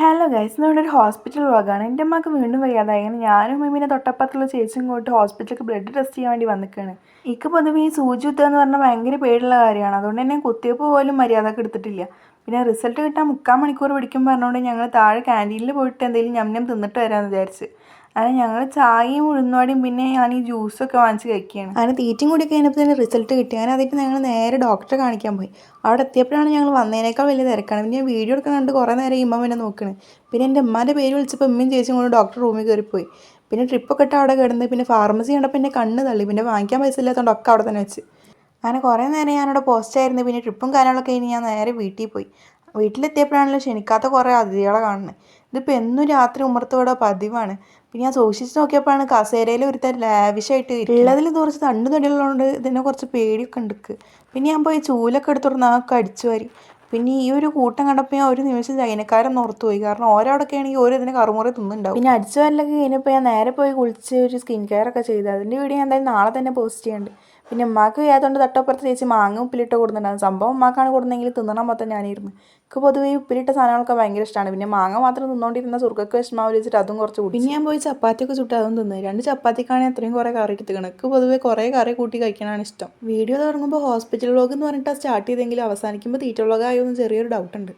Hello guys, നമ്മുടെ ഒരു hospital വ്ളോഗാണ്. എൻ്റെ അമ്മക്ക് വീണ്ടും വയ്യാതായി. അങ്ങനെ ഞാനും മമ്മീനെ തൊട്ടപ്പുറത്തുള്ള ചേച്ചിയും കൂട്ടി ഹോസ്പിറ്റലിലേക്ക് ബ്ലഡ് ടെസ്റ്റ് ചെയ്യാൻ വേണ്ടി വന്നിക്കാണ്. എനിക്ക് പൊതുവേ ഈ സൂചി കുത്തുക എന്ന് പറഞ്ഞാൽ ഭയങ്കര പേടിയുള്ള കാര്യമാണ്. അതുകൊണ്ട് തന്നെ കുത്തിയപ്പ് പോലും മര്യാദക്ക് എടുത്തിട്ടില്ല. പിന്നെ റിസൾട്ട് കിട്ടാൻ 3/4 മണിക്കൂർ പിടിക്കും പറഞ്ഞുകൊണ്ട് ഞങ്ങൾ താഴെ ക്യാൻറ്റീനിൽ പോയിട്ട് എന്തെങ്കിലും ഞം തിന്നിട്ട് വരാമെന്ന് വിചാരിച്ച്. അങ്ങനെ ഞങ്ങൾ ചായയും ഉഴുന്നുവടയും പിന്നെ ഞാൻ ഈ ജ്യൂസൊക്കെ വാങ്ങിച്ച് കഴിക്കുകയാണ്. അങ്ങനെ തീറ്റയും കൂടി കഴിഞ്ഞപ്പോൾ തന്നെ റിസൾട്ട് കിട്ടി. അങ്ങനെ അതിട്ട് ഞങ്ങൾ നേരെ ഡോക്ടറെ കാണിക്കാൻ പോയി. അവിടെ എത്തിയപ്പോഴാണ് ഞങ്ങൾ വന്നതിനേക്കാൾ വലിയ തിരക്കാണ്. പിന്നെ ഞാൻ വീഡിയോ എടുക്കാൻ കണ്ട് കുറേ നേരം ഇമ്മ പിന്നെ നോക്കണ്. പിന്നെ എൻ്റെ ഉമ്മാൻ്റെ പേര് വിളിച്ചപ്പോൾ ഉമ്മയും ചേച്ചിയും കൊണ്ട് ഡോക്ടർ റൂമിൽ കയറിപ്പോയി. പിന്നെ ട്രിപ്പൊക്കെ ഇട്ട് അവിടെ കിടന്ന് പിന്നെ ഫാർമസി കണ്ടപ്പോൾ എൻ്റെ കണ്ണ് തള്ളി. പിന്നെ വാങ്ങിക്കാൻ പൈസ ഇല്ലാത്തതുകൊണ്ട് ഒക്കെ അവിടെ തന്നെ വെച്ച്. അങ്ങനെ കുറേ നേരം ഞാനവിടെ പോസ്റ്റായിരുന്നു. പിന്നെ ട്രിപ്പും കാര്യങ്ങളൊക്കെ കഴിഞ്ഞ് ഞാൻ നേരെ വീട്ടിൽ പോയി. വീട്ടിലെത്തിയപ്പോഴാണല്ലോ ക്ഷണിക്കാത്ത കുറേ അതിഥികളെ കാണുന്നത്. ഇതിപ്പോൾ എന്നും രാത്രി ഉമ്മറത്തോടെ പതിവാണ്. പിന്നെ ഞാൻ സൂക്ഷിച്ച് നോക്കിയപ്പോഴാണ് കസേരയിൽ ഒരുത്തൻ ലാവിഷായിട്ട് ഉള്ളതിൽ കുറച്ച് തണ്ട് തടിയുള്ളതുകൊണ്ട് ഇതിനെ കുറച്ച് പേടിയൊക്കെ ഉണ്ട്. പിന്നെ ഞാൻ പോയി ചൂലൊക്കെ എടുത്തുകൊടുന്ന് ആക്കെ അടിച്ചു വാരി. പിന്നെ ഈ ഒരു കൂട്ടം കണ്ടപ്പോൾ ഞാൻ ഒരു നിമിഷം ചൈനക്കാരെന്ന് ഓർത്തു പോയി. കാരണം ഓരോടൊക്കെ ആണെങ്കിൽ ഓരോ ഇതിനെ കറുമുറ തിന്നുണ്ടാവും. പിന്നെ അടിച്ചു വാരലൊക്കെ കഴിഞ്ഞപ്പോൾ ഞാൻ നേരെ പോയി കുളിച്ച് ഒരു സ്കിൻ കെയർ ഒക്കെ ചെയ്ത് അതിൻ്റെ വീഡിയോ ഞാൻ എന്തായാലും നാളെ തന്നെ പോസ്റ്റ് ചെയ്യുന്നുണ്ട്. പിന്നെ ഉമ്മാക്ക് വയ്യാത്തതുകൊണ്ട് തൊട്ടപ്പുറത്ത് ചേച്ചി മാങ്ങ ഉപ്പിലിട്ട് കൊടുക്കുന്നുണ്ടാകും. സംഭവം ഉമ്മാക്കാണ് കൊടുക്കുന്നെങ്കിൽ തിന്നണം മൊത്തം ഞാനിരുന്നു. എനിക്ക് പൊതുവേ ഉപ്പിലിട്ട സാധനങ്ങളൊക്കെ ഭയങ്കര ഇഷ്ടമാണ്. പിന്നെ മാങ്ങ മാത്രം തിന്നുകൊണ്ടിരുന്ന സുർക്കൊക്കെ വിഷമാവ് വെച്ചിട്ട് അതും കുറച്ച് കൂടി. പിന്നെ ഞാൻ പോയി ചപ്പാത്തിയൊക്കെ ചുട്ട് അതും തിന്നു. 2 ചപ്പാത്തിക്കാണെങ്കിൽ അത്രയും കുറേ കറി എടുത്തുക്കണം. എനിക്ക് പൊതുവേ കുറേ കറി കൂട്ടി കഴിക്കാനാണ് ഇഷ്ടം. വീഡിയോ തുടങ്ങുമ്പോൾ ഹോസ്പിറ്റൽ വ്ളോഗ് എന്ന് പറഞ്ഞിട്ട് സ്റ്റാർട്ട് ചെയ്തെങ്കിലും അവസാനിക്കുമ്പോൾ തീറ്റ വ്ളോഗായോ എന്ന് ചെറിയൊരു ഡൗട്ടുണ്ട്.